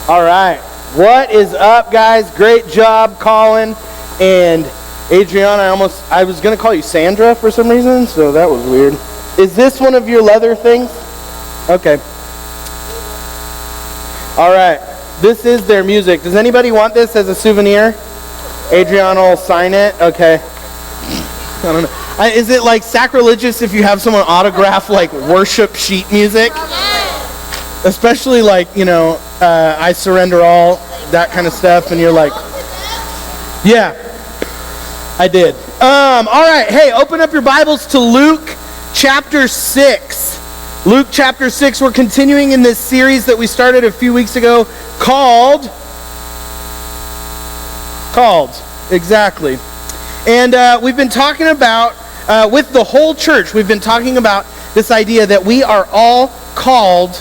All right. What is up, guys? Great job, Colin and Adriana. I was going to call you Sandra for some reason, so that was weird. Is this one of your leather things? Okay. All right. This is their music. Does anybody want this as a souvenir? Adriana will sign it. Okay. I don't know. Is it like sacrilegious if you have someone autograph like worship sheet music? Especially like, I surrender all, that kind of stuff, and you're like, yeah, I did. All right, hey, open up your Bibles to Luke chapter 6. Luke chapter 6, we're continuing in this series that we started a few weeks ago called, exactly. And we've been talking about, with the whole church, we've been talking about this idea that we are all called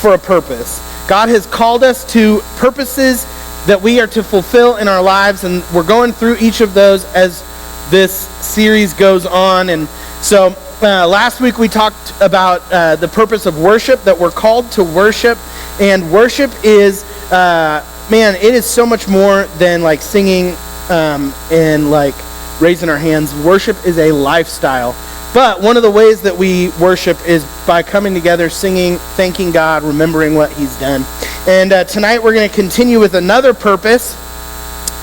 for a purpose. God has called us to purposes that we are to fulfill in our lives, and we're going through each of those as this series goes on. And so last week we talked about the purpose of worship, that we're called to worship, and worship is, it is so much more than like singing and like raising our hands. Worship is a lifestyle. But one of the ways that we worship is by coming together, singing, thanking God, remembering what He's done. And tonight we're going to continue with another purpose.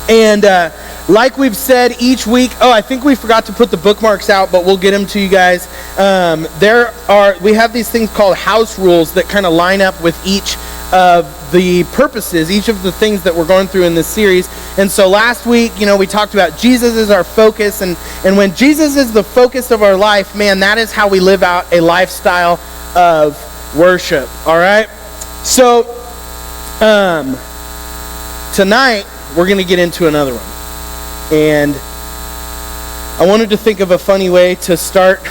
And like we've said each week, I think we forgot to put the bookmarks out, but we'll get them to you guys. We have these things called house rules that kind of line up with each of the purposes, each of the things that we're going through in this series. And so last week, we talked about Jesus is our focus, and when Jesus is the focus of our life, man, that is how we live out a lifestyle of worship. All right? So tonight we're going to get into another one. And I wanted to think of a funny way to start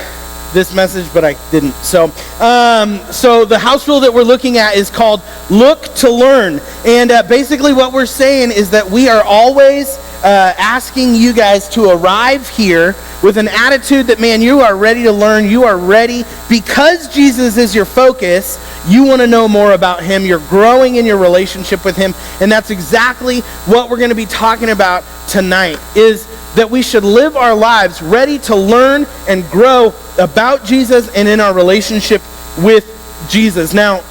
this message, but I didn't. So the house rule that we're looking at is called Look to Learn. And basically what we're saying is that we are always asking you guys to arrive here with an attitude that, man, you are ready to learn. You are ready because Jesus is your focus. You want to know more about Him. You're growing in your relationship with Him. And that's exactly what we're going to be talking about tonight, is that we should live our lives ready to learn and grow about Jesus and in our relationship with Jesus. Now,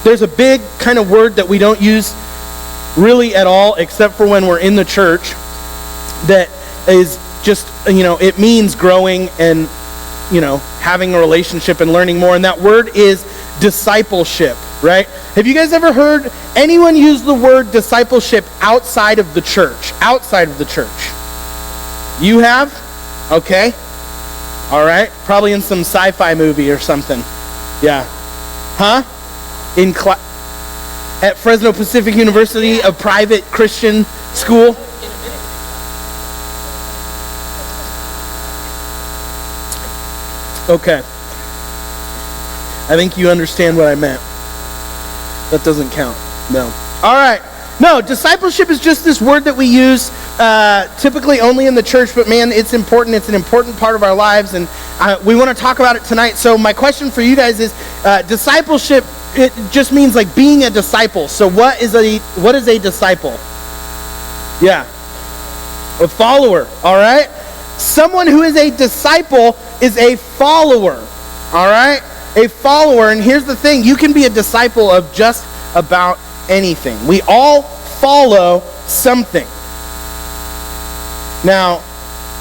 there's a big kind of word that we don't use really at all, except for when we're in the church, that is just, it means growing and, having a relationship and learning more. And that word is discipleship, right? Have you guys ever heard anyone use the word discipleship outside of the church? Outside of the church? You have? Okay. All right. Probably in some sci-fi movie or something. Yeah. Huh? At Fresno Pacific University, a private Christian school. Okay. I think you understand what I meant. That doesn't count. No. All right. No, discipleship is just this word that we use typically only in the church, but man, it's important. It's an important part of our lives, and we want to talk about it tonight. So my question for you guys is, discipleship, it just means like being a disciple. So what is a disciple? Yeah. A follower, all right? Someone who is a disciple is a follower, all right? A follower, and here's the thing, you can be a disciple of just about anything. We all follow something. Now,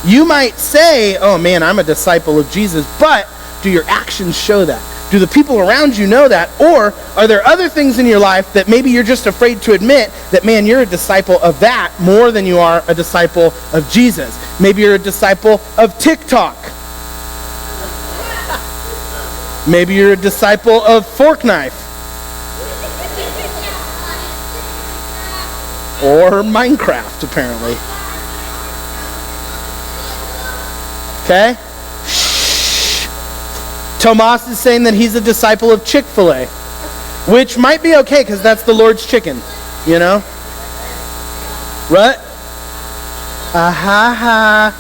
you might say, oh man, I'm a disciple of Jesus, but do your actions show that? Do the people around you know that? Or are there other things in your life that maybe you're just afraid to admit that, man, you're a disciple of that more than you are a disciple of Jesus? Maybe you're a disciple of TikTok. Maybe you're a disciple of fork knife. Or Minecraft, apparently. Okay? Shh. Tomas is saying that he's a disciple of Chick-fil-A, which might be okay because that's the Lord's chicken, What? Ha.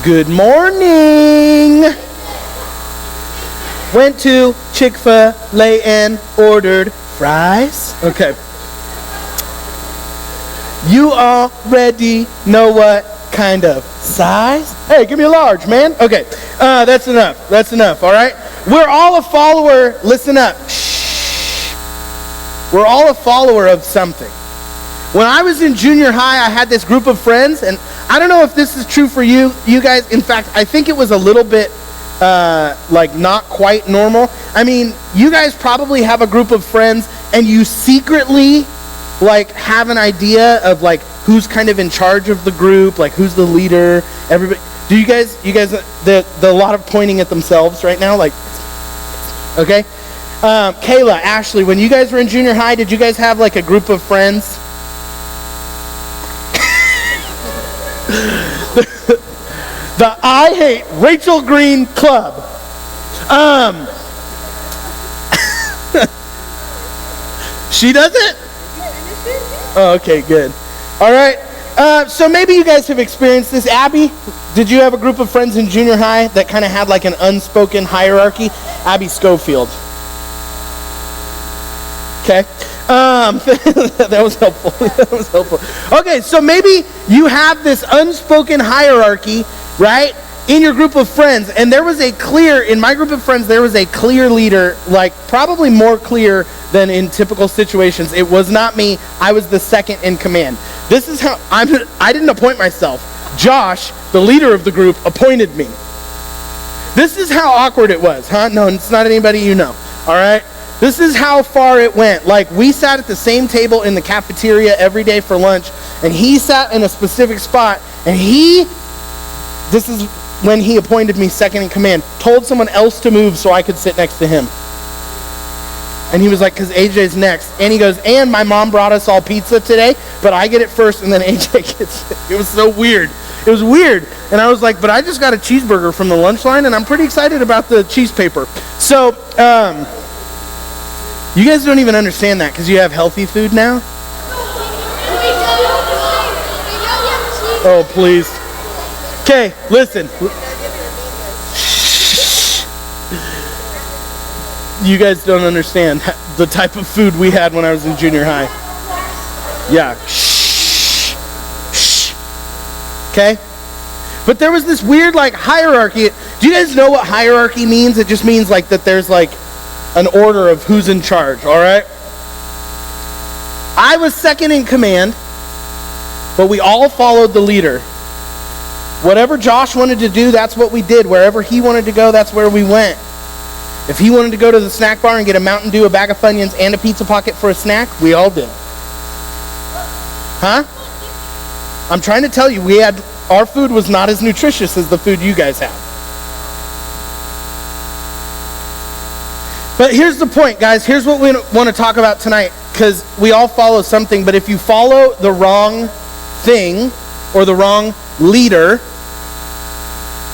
Good morning. Went to Chick-fil-A and ordered fries. Okay. You already know what kind of size. Hey, give me a large, man. Okay, that's enough. That's enough, all right? We're all a follower. Listen up. Shh. We're all a follower of something. When I was in junior high, I had this group of friends, and I don't know if this is true for you guys. In fact, I think it was a little bit like not quite normal. I mean, you guys probably have a group of friends, and you secretly like have an idea of like who's kind of in charge of the group, like who's the leader. Everybody, do you guys the a lot of pointing at themselves right now, like, okay. Kayla, Ashley, when you guys were in junior high, did you guys have like a group of friends? The I Hate Rachel Green Club. She doesn't? Oh, okay, good. All right. So maybe you guys have experienced this. Abby, did you have a group of friends in junior high that kind of had like an unspoken hierarchy? Abby Schofield. Okay. That was helpful. That was helpful. Okay, so maybe you have this unspoken hierarchy, right, in your group of friends, and in my group of friends, there was a clear leader, like probably more clear than in typical situations. It was not me. I was the second in command. This is how I didn't appoint myself. Josh, the leader of the group, appointed me. This is how awkward it was, huh? No, it's not anybody you know, all right? This is how far it went. Like, we sat at the same table in the cafeteria every day for lunch, and he sat in a specific spot, and this is when he appointed me second in command, told someone else to move so I could sit next to him. And he was like, because AJ's next. And he goes, and my mom brought us all pizza today, but I get it first, and then AJ gets it. It was so weird. It was weird. And I was like, but I just got a cheeseburger from the lunch line, and I'm pretty excited about the cheese paper. So, you guys don't even understand that because you have healthy food now? Oh, please. Okay, listen. You guys don't understand the type of food we had when I was in junior high. Yeah. Okay? But there was this weird like hierarchy. Do you guys know what hierarchy means? It just means like that there's like an order of who's in charge, all right? I was second in command, but we all followed the leader. Whatever Josh wanted to do, that's what we did. Wherever he wanted to go, that's where we went. If he wanted to go to the snack bar and get a Mountain Dew, a bag of Funyuns, and a pizza pocket for a snack, we all did. Huh? I'm trying to tell you, our food was not as nutritious as the food you guys have. But here's the point, guys. Here's what we want to talk about tonight, because we all follow something, but if you follow the wrong thing or the wrong leader,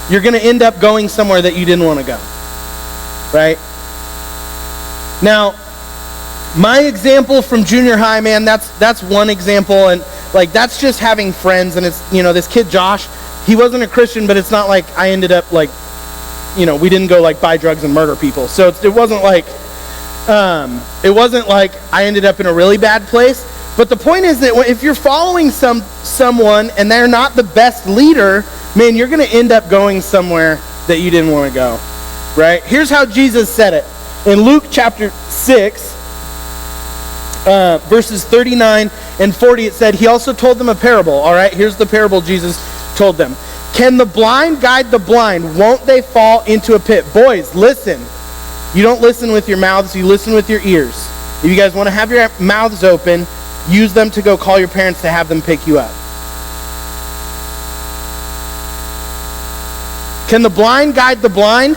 you're going to end up going somewhere that you didn't want to go, right? Now, my example from junior high, man, that's one example, and like that's just having friends, and it's, this kid Josh, he wasn't a Christian, but it's not like I ended up like, we didn't go like buy drugs and murder people. So it wasn't like I ended up in a really bad place. But the point is that if you're following someone and they're not the best leader, man, you're going to end up going somewhere that you didn't want to go, right? Here's how Jesus said it. In Luke chapter 6, verses 39 and 40, it said, he also told them a parable, all right? Here's the parable Jesus told them. Can the blind guide the blind? Won't they fall into a pit? Boys, listen. You don't listen with your mouths, you listen with your ears. If you guys want to have your mouths open, use them to go call your parents to have them pick you up. Can the blind guide the blind?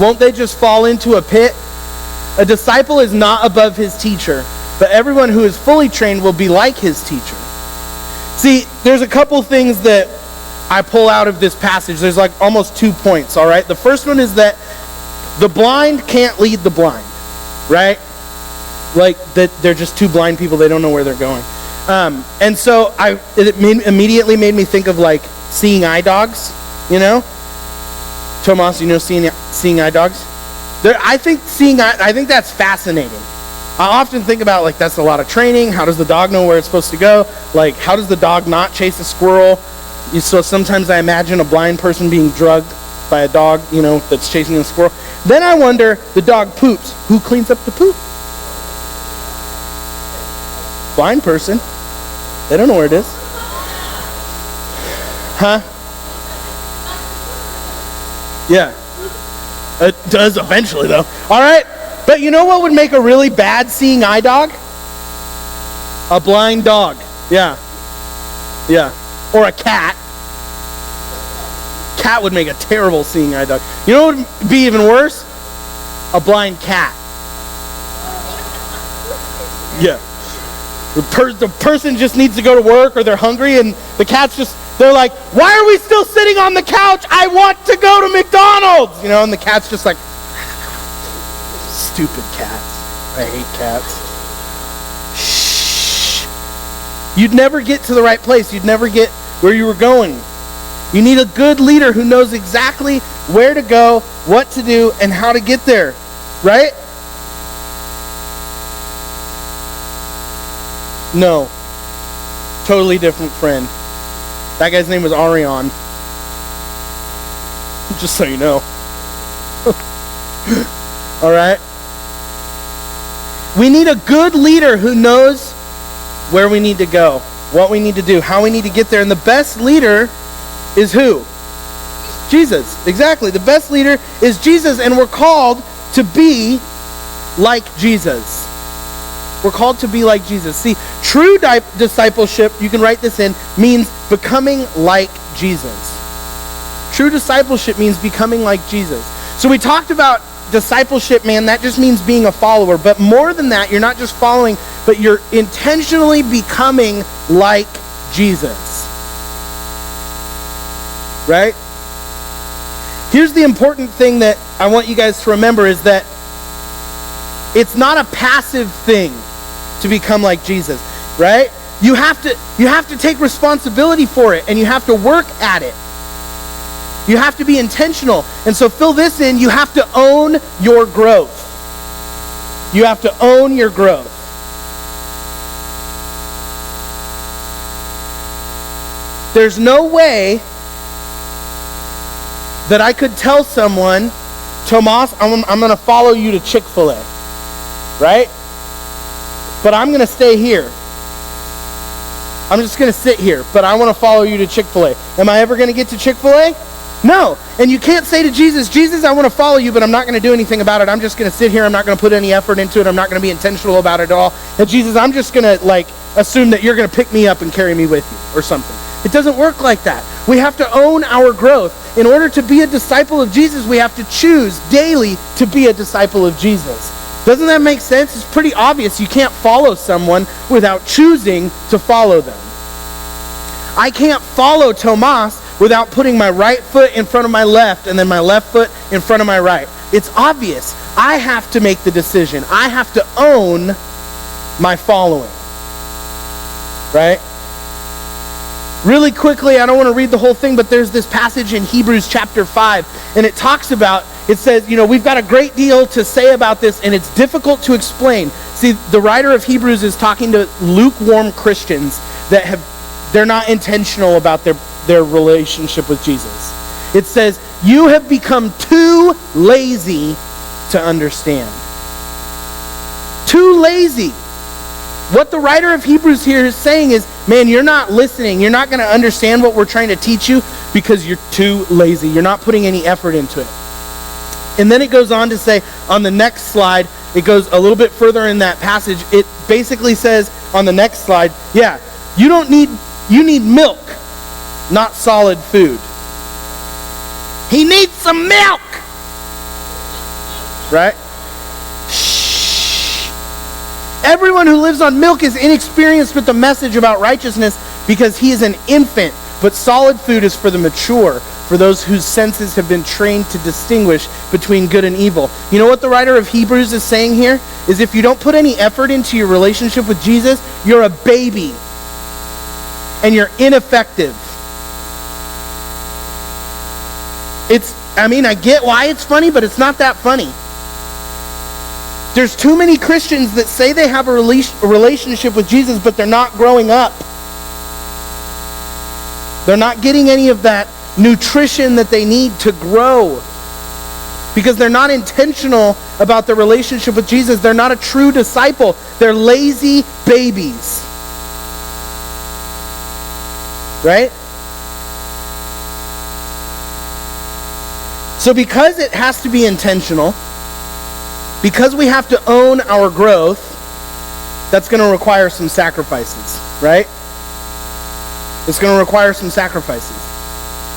Won't they just fall into a pit? A disciple is not above his teacher, but everyone who is fully trained will be like his teacher. See, there's a couple things that I pull out of this passage. There's like almost 2 points, all right? The first one is that the blind can't lead the blind, right? Like that they're just two blind people, they don't know where they're going. And so it immediately made me think of like seeing eye dogs, Tomas, seeing eye dogs? I think that's fascinating. I often think about, like, that's a lot of training. How does the dog know where it's supposed to go? Like, how does the dog not chase a squirrel? So sometimes I imagine a blind person being drugged by a dog, that's chasing a squirrel. Then I wonder, the dog poops. Who cleans up the poop? Blind person. They don't know where it is. Huh? Yeah. It does eventually, though. All right. But you know what would make a really bad seeing eye dog? A blind dog. Yeah. Yeah. Or a cat. Cat would make a terrible seeing eye dog. You know what would be even worse? A blind cat. Yeah. The person just needs to go to work, or they're hungry, and the cat's they're like, why are we still sitting on the couch? I want to go to McDonald's! And the cat's just like, stupid cats. I hate cats. Shh. You'd never get to the right place. You'd never get where you were going. You need a good leader who knows exactly where to go, what to do, and how to get there. Right? No. Totally different friend. That guy's name was Arion. Just so you know. All right? We need a good leader who knows where we need to go, what we need to do, how we need to get there. And the best leader is who? Jesus. Exactly. The best leader is Jesus, and we're called to be like Jesus. We're called to be like Jesus. See, true discipleship, you can write this in, means becoming like Jesus. True discipleship means becoming like Jesus. So we talked about discipleship, man, that just means being a follower. But more than that, you're not just following, but you're intentionally becoming like Jesus. Right? Here's the important thing that I want you guys to remember is that it's not a passive thing to become like Jesus, right? You have to take responsibility for it, and you have to work at it. You have to be intentional. And so fill this in, you have to own your growth. You have to own your growth. There's no way that I could tell someone, Tomas, I'm going to follow you to Chick-fil-A, right? But I'm going to stay here. I'm just going to sit here, but I want to follow you to Chick-fil-A. Am I ever going to get to Chick-fil-A? No. And you can't say to Jesus, Jesus, I want to follow you, but I'm not going to do anything about it. I'm just going to sit here. I'm not going to put any effort into it. I'm not going to be intentional about it at all. And Jesus, I'm just going to assume that you're going to pick me up and carry me with you or something. It doesn't work like that. We have to own our growth. In order to be a disciple of Jesus, we have to choose daily to be a disciple of Jesus. Doesn't that make sense? It's pretty obvious. You can't follow someone without choosing to follow them. I can't follow Tomas without putting my right foot in front of my left and then my left foot in front of my right. It's obvious. I have to make the decision. I have to own my following. Right? Really quickly, I don't want to read the whole thing, but there's this passage in Hebrews chapter 5, and it talks about, it says, we've got a great deal to say about this, and it's difficult to explain. See, the writer of Hebrews is talking to lukewarm Christians that they're not intentional about their relationship with Jesus. It says, you have become too lazy to understand. Too lazy. What the writer of Hebrews here is saying is, man, you're not listening. You're not going to understand what we're trying to teach you because you're too lazy. You're not putting any effort into it. And then it goes on to say, on the next slide, it goes a little bit further in that passage. It basically says on the next slide, you need milk, not solid food. He needs some milk. Right? Everyone who lives on milk is inexperienced with the message about righteousness because he is an infant. But solid food is for the mature, for those whose senses have been trained to distinguish between good and evil. You know what the writer of Hebrews is saying here? Is if you don't put any effort into your relationship with Jesus, you're a baby. And you're ineffective. I get why it's funny, but it's not that funny. There's too many Christians that say they have a relationship with Jesus, but they're not growing up. They're not getting any of that nutrition that they need to grow. Because they're not intentional about their relationship with Jesus. They're not a true disciple. They're lazy babies. Right? So because it has to be intentional, because we have to own our growth, that's going to require some sacrifices, right? It's going to require some sacrifices.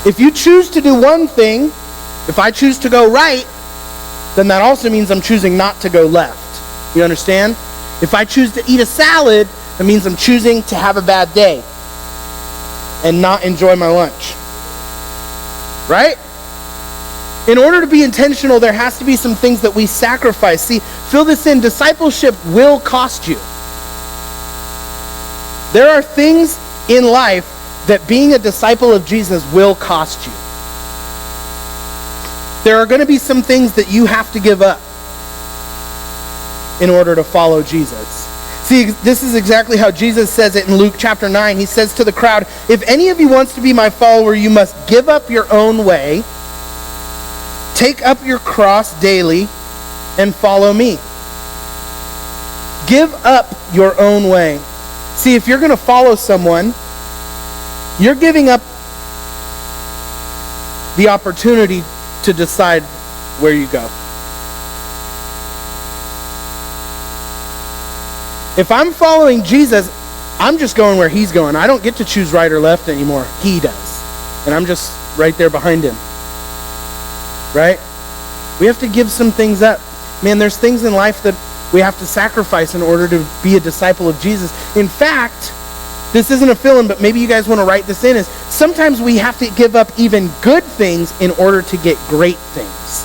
If you choose to do one thing, if I choose to go right, then that also means I'm choosing not to go left. You understand? If I choose to eat a salad, that means I'm choosing to have a bad day and not enjoy my lunch. Right? In order to be intentional, there has to be some things that we sacrifice. See, fill this in. Discipleship will cost you. There are things in life that being a disciple of Jesus will cost you. There are going to be some things that you have to give up in order to follow Jesus. See, this is exactly how Jesus says it in Luke chapter 9. He says to the crowd, if any of you wants to be my follower, you must give up your own way, take up your cross daily, and follow me. Give up your own way. See, if you're going to follow someone, you're giving up the opportunity to decide where you go. If I'm following Jesus, I'm just going where he's going. I don't get to choose right or left anymore. He does. And I'm just right there behind him. Right? We have to give some things up. Man, there's things in life that we have to sacrifice in order to be a disciple of Jesus. In fact, this isn't a fill-in, but maybe you guys want to write this in, is sometimes we have to give up even good things in order to get great things.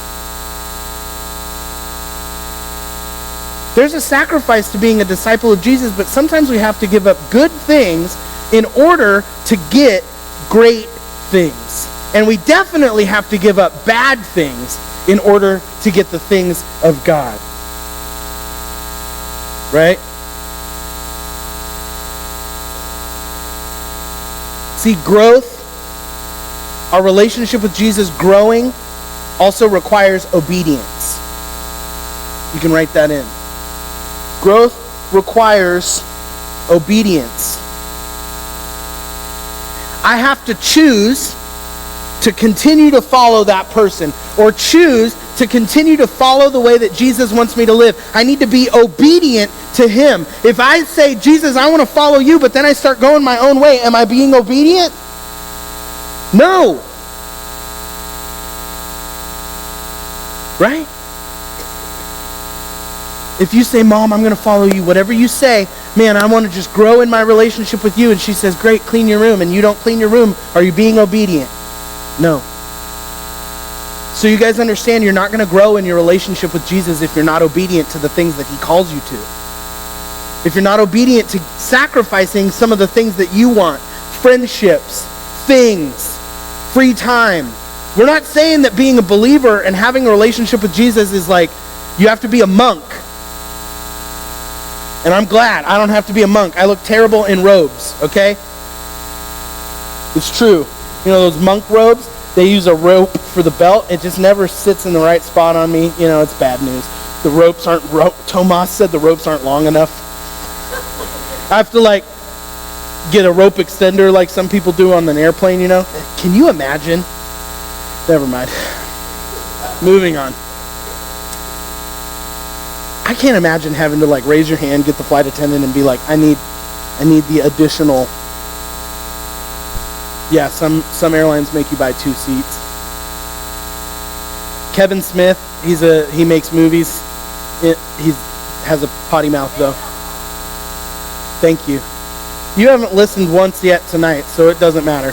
There's a sacrifice to being a disciple of Jesus, but sometimes we have to give up good things in order to get great things. And we definitely have to give up bad things in order to get the things of God. Right? See, growth, our relationship with Jesus growing, also requires obedience. You can write that in. Growth requires obedience. I have to choose to continue to follow that person, or choose to continue to follow the way that Jesus wants me to live. I need to be obedient to him. If I say, Jesus, I want to follow you, but then I start going my own way, am I being obedient? No. Right? If you say, Mom, I'm going to follow you, whatever you say, man, I want to just grow in my relationship with you, and she says, great, clean your room, and you don't clean your room, are you being obedient? No. So you guys understand you're not going to grow in your relationship with Jesus if you're not obedient to the things that he calls you to. If you're not obedient to sacrificing some of the things that you want, friendships, things, free time. We're not saying that being a believer and having a relationship with Jesus is like you have to be a monk. And I'm glad I don't have to be a monk. I look terrible in robes, okay? It's true. You know those monk robes? They use a rope for the belt. It just never sits in the right spot on me. You know, it's bad news. The ropes aren't, Tomas said the ropes aren't long enough. I have to get a rope extender like some people do on an airplane, you know? Can you imagine? Never mind. Moving on. I can't imagine having to raise your hand, get the flight attendant, and be like, I need the additional. Yeah, some airlines make you buy 2 seats. Kevin Smith, he makes movies. He has a potty mouth though. Thank you. You haven't listened once yet tonight, so it doesn't matter.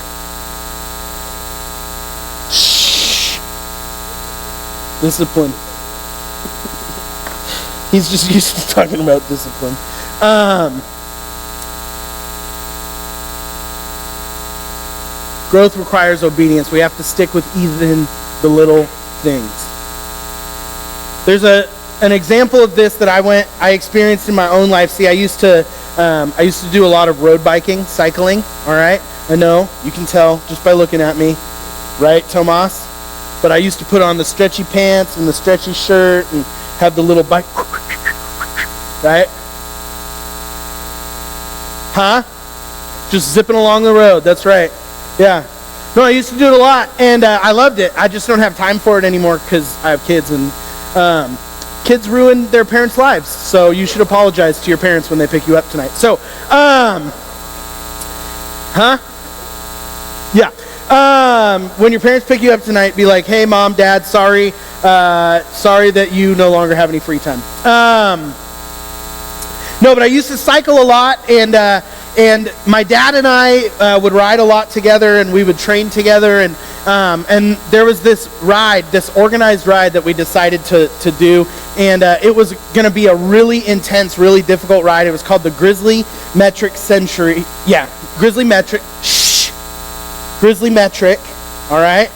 Shh. Discipline. He's just used to talking about discipline. Growth requires obedience. We have to stick with even the little things. There's an example of this that I experienced in my own life. See, I used to do a lot of road biking, cycling. All right, I know you can tell just by looking at me, right, Tomas? But I used to put on the stretchy pants and the stretchy shirt and have the little bike, right? Huh? Just zipping along the road. That's right. Yeah. No, I used to do it a lot, and I loved it. I just don't have time for it anymore because I have kids, and kids ruin their parents' lives. So you should apologize to your parents when they pick you up tonight. So, yeah. When your parents pick you up tonight, be like, "Hey, Mom, Dad, sorry that you no longer have any free time." No, but I used to cycle a lot, and my dad and I would ride a lot together, and we would train together, and there was this organized ride that we decided to do, and it was going to be a really intense, really difficult ride. It was called the Grizzly Metric Century. Yeah, Grizzly Metric. Grizzly Metric. All right.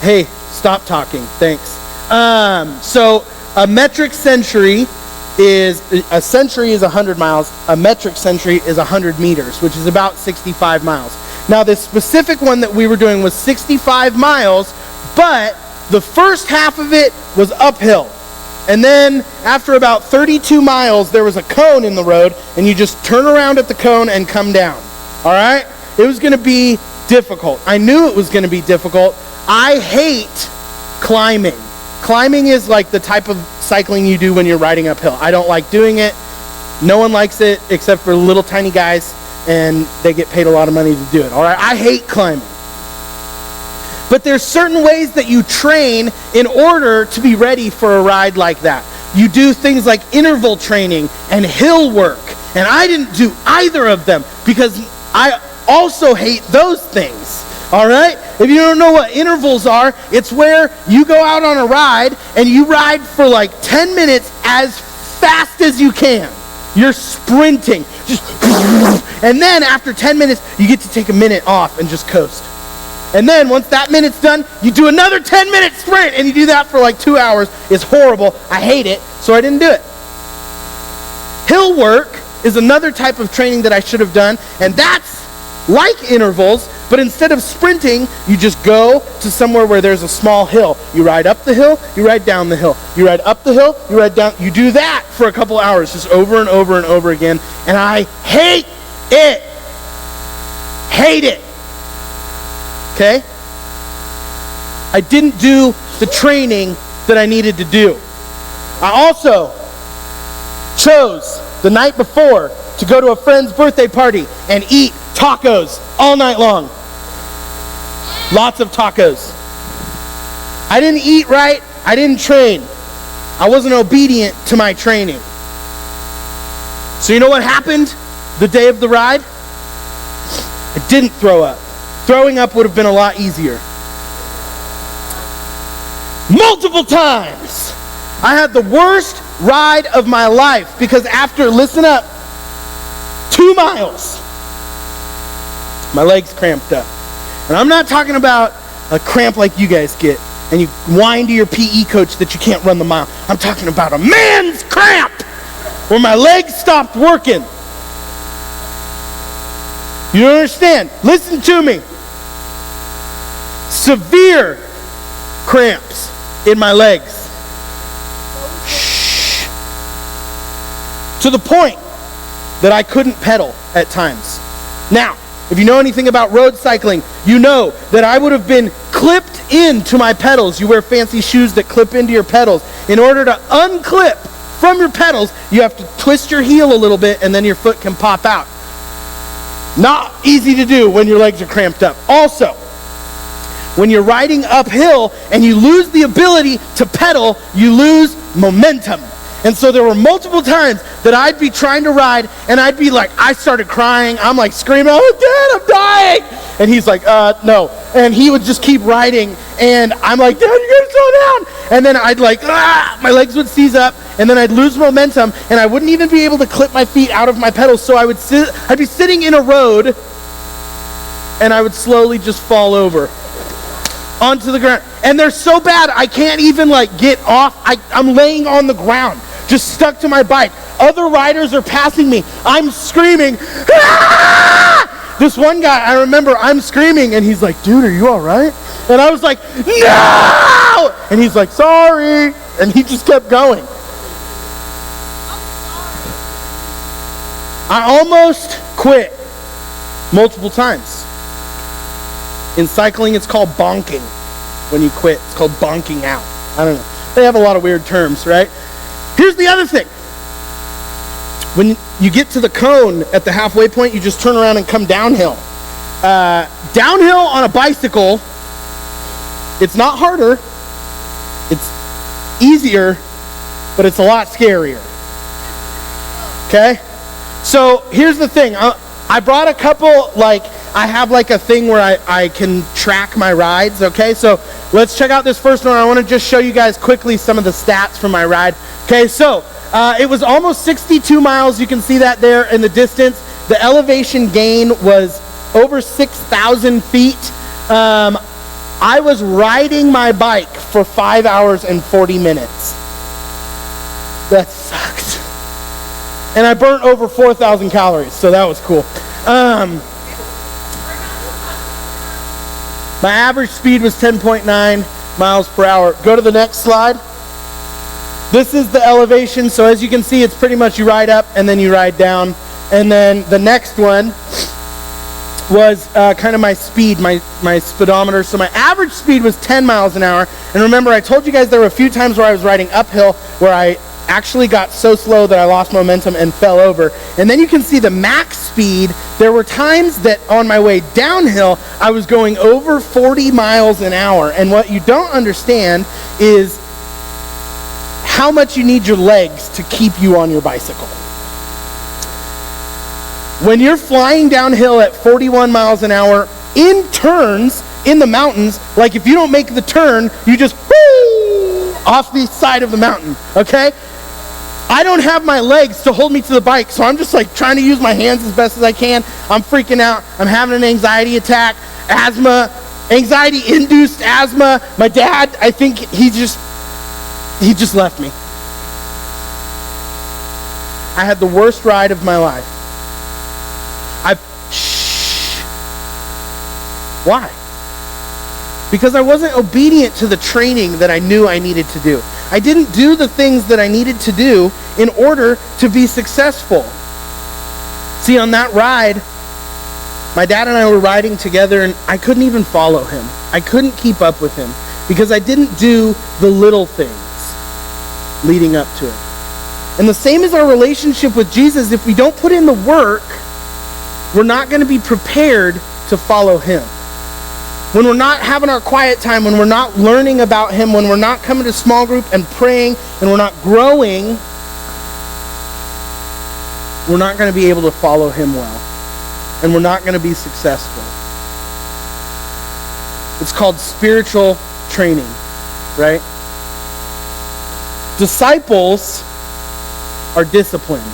Hey, stop talking. Thanks. So a metric century is 100 miles. A metric century is 100 meters, which is about 65 miles. Now, this specific one that we were doing was 65 miles, but the first half of it was uphill. And then after about 32 miles, there was a cone in the road, and you just turn around at the cone and come down. All right? It was going to be difficult. I knew it was going to be difficult. I hate climbing. Climbing is like the type of cycling you do when you're riding uphill. I don't like doing it. No one likes it except for little tiny guys, and they get paid a lot of money to do it. All right? I hate climbing. But there's certain ways that you train in order to be ready for a ride like that. You do things like interval training and hill work, and I didn't do either of them because I also hate those things. All right? If you don't know what intervals are, it's where you go out on a ride and you ride for like 10 minutes as fast as you can. You're sprinting. And then after 10 minutes, you get to take a minute off and just coast. And then once that minute's done, you do another 10-minute sprint, and you do that for like 2 hours. It's horrible. I hate it, so I didn't do it. Hill work is another type of training that I should have done, and that's like intervals, but instead of sprinting, you just go to somewhere where there's a small hill. You ride up the hill, you ride down the hill. You ride up the hill, you ride down. You do that for a couple hours, just over and over and over again, and I hate it. Hate it. Okay? I didn't do the training that I needed to do. I also chose the night before to go to a friend's birthday party and eat tacos all night long. Lots of tacos. I didn't eat right. I didn't train. I wasn't obedient to my training. So you know what happened the day of the ride? I didn't throw up. Throwing up would have been a lot easier. Multiple times. I had the worst ride of my life because after, listen up, 2 miles, my legs cramped up. And I'm not talking about a cramp like you guys get and you whine to your PE coach that you can't run the mile. I'm talking about a man's cramp where my legs stopped working. You don't understand? Listen to me. Severe cramps in my legs. Shh. To the point that I couldn't pedal at times. Now, if you know anything about road cycling, you know that I would have been clipped into my pedals. You wear fancy shoes that clip into your pedals. In order to unclip from your pedals, you have to twist your heel a little bit and then your foot can pop out. Not easy to do when your legs are cramped up. Also, when you're riding uphill and you lose the ability to pedal, you lose momentum. And so there were multiple times that I'd be trying to ride and I'd be like, I started crying. I'm like screaming, "Oh, Dad, I'm dying." And he's like, no. And he would just keep riding. And I'm like, "Dad, you gotta slow down." And then I'd like, my legs would seize up. And then I'd lose momentum. And I wouldn't even be able to clip my feet out of my pedals. So I'd be sitting in a road and I would slowly just fall over. onto the ground. And they're so bad, I can't even like get off. I'm laying on the ground, just stuck to my bike. Other riders are passing me. I'm screaming, "Ah!" This one guy, I remember I'm screaming, and he's like, "Dude, are you all right?" And I was like, "No!" And he's like, "Sorry." And he just kept going. I almost quit multiple times. In cycling, it's called bonking. When you quit, it's called bonking out. I don't know. They have a lot of weird terms, right? Here's the other thing. When you get to the cone at the halfway point, you just turn around and come downhill. Downhill on a bicycle, it's not harder. It's easier, but it's a lot scarier. Okay? So here's the thing. I brought a couple, I have a thing where I can track my rides, okay? So let's check out this first one. I want to just show you guys quickly some of the stats from my ride. Okay, so it was almost 62 miles. You can see that there in the distance. The elevation gain was over 6,000 feet. I was riding my bike for 5 hours and 40 minutes. That sucked. And I burnt over 4,000 calories, so that was cool. My average speed was 10.9 miles per hour. Go to the next slide. This is the elevation, so as you can see, it's pretty much you ride up and then you ride down. And then the next one was kind of my speed, my speedometer. So my average speed was 10 miles an hour. And remember, I told you guys there were a few times where I was riding uphill where I actually got so slow that I lost momentum and fell over. And then you can see the max speed. There were times that on my way downhill, I was going over 40 miles an hour. And what you don't understand is how much you need your legs to keep you on your bicycle. When you're flying downhill at 41 miles an hour in turns in the mountains, like if you don't make the turn, you just whoo, off the side of the mountain, okay? I don't have my legs to hold me to the bike, so I'm just trying to use my hands as best as I can. I'm freaking out. I'm having an anxiety attack, asthma, anxiety-induced asthma. My dad, I think he just left me. I had the worst ride of my life. Why? Because I wasn't obedient to the training that I knew I needed to do. I didn't do the things that I needed to do in order to be successful. See, on that ride, my dad and I were riding together, and I couldn't even follow him. I couldn't keep up with him because I didn't do the little things leading up to it. And the same is our relationship with Jesus. If we don't put in the work, we're not going to be prepared to follow him. When we're not having our quiet time, when we're not learning about him, when we're not coming to small group and praying, and we're not growing, we're not going to be able to follow him well. And we're not going to be successful. It's called spiritual training, right? Disciples are disciplined.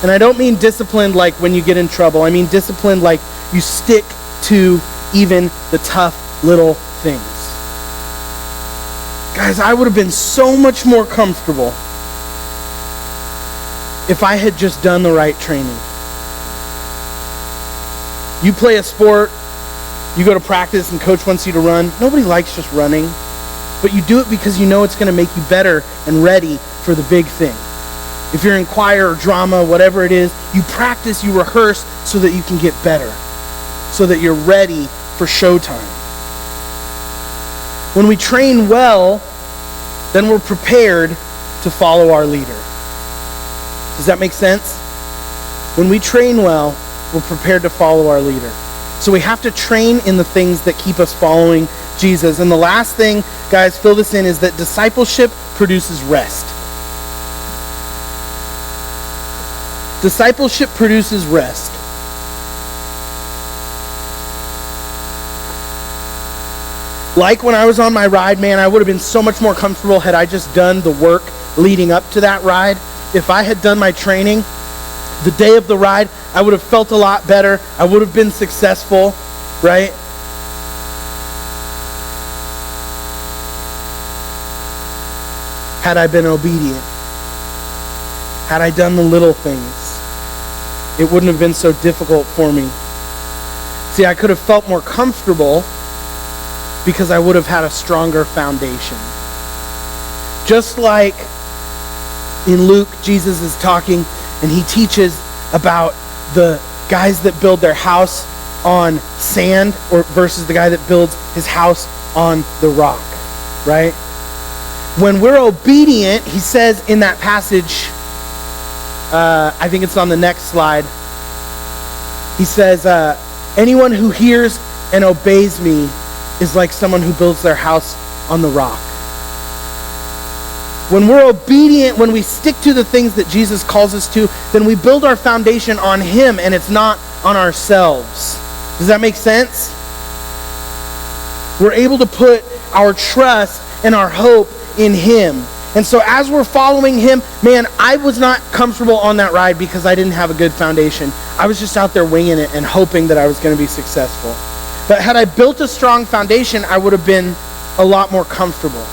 And I don't mean disciplined like when you get in trouble. I mean disciplined like you stick to even the tough little things. Guys, I would have been so much more comfortable if I had just done the right training. You play a sport, you go to practice and coach wants you to run. Nobody likes just running, but you do it because you know it's going to make you better and ready for the big thing. If you're in choir or drama, whatever it is, you practice, you rehearse so that you can get better, so that you're ready for showtime. When we train well, then we're prepared to follow our leader. Does that make sense? When we train well, we're prepared to follow our leader. So we have to train in the things that keep us following Jesus. And the last thing, guys, fill this in, is that discipleship produces rest. Discipleship produces rest. Like when I was on my ride, man, I would have been so much more comfortable had I just done the work leading up to that ride. If I had done my training the day of the ride, I would have felt a lot better. I would have been successful, right? had I been obedient. Had I done the little things, it wouldn't have been so difficult for me. See, I could have felt more comfortable because I would have had a stronger foundation. Just like in Luke, Jesus is talking and he teaches about the guys that build their house on sand versus the guy that builds his house on the rock, right? When we're obedient, he says in that passage, I think it's on the next slide, he says, anyone who hears and obeys me is like someone who builds their house on the rock. When we're obedient, when we stick to the things that Jesus calls us to, then we build our foundation on him and it's not on ourselves. Does that make sense? We're able to put our trust and our hope in him. And so as we're following him, man, I was not comfortable on that ride because I didn't have a good foundation. I was just out there winging it and hoping that I was going to be successful. But had I built a strong foundation, I would have been a lot more comfortable.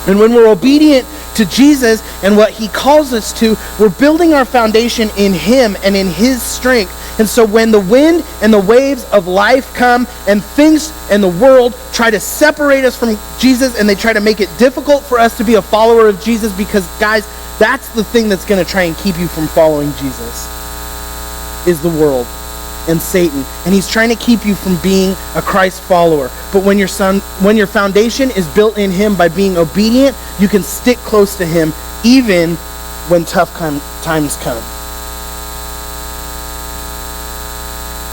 And when we're obedient to Jesus and what he calls us to, we're building our foundation in him and in his strength. And so when the wind and the waves of life come and things and the world try to separate us from Jesus and they try to make it difficult for us to be a follower of Jesus, because guys, that's the thing that's going to try and keep you from following Jesus, is the world and Satan. And he's trying to keep you from being a Christ follower. But when your foundation is built in him by being obedient, you can stick close to him even when tough times come.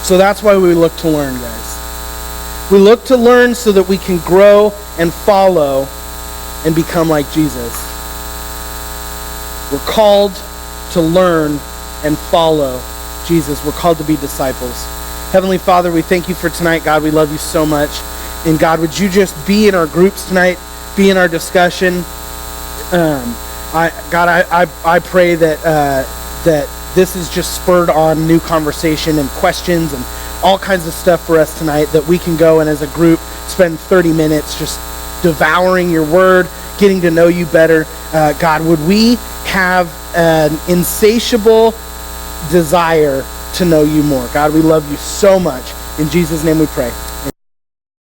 So that's why we look to learn, guys. We look to learn so that we can grow and follow and become like Jesus. We're called to learn and follow Jesus. We're called to be disciples. Heavenly Father, we thank you for tonight, God. We love you so much. And God, would you just be in our groups tonight, be in our discussion. I pray that this is just spurred on new conversation and questions and all kinds of stuff for us tonight, that we can go and as a group spend 30 minutes just devouring your word, getting to know you better. God, would we have an insatiable desire to know you more. God, we love you so much. In Jesus' name we pray.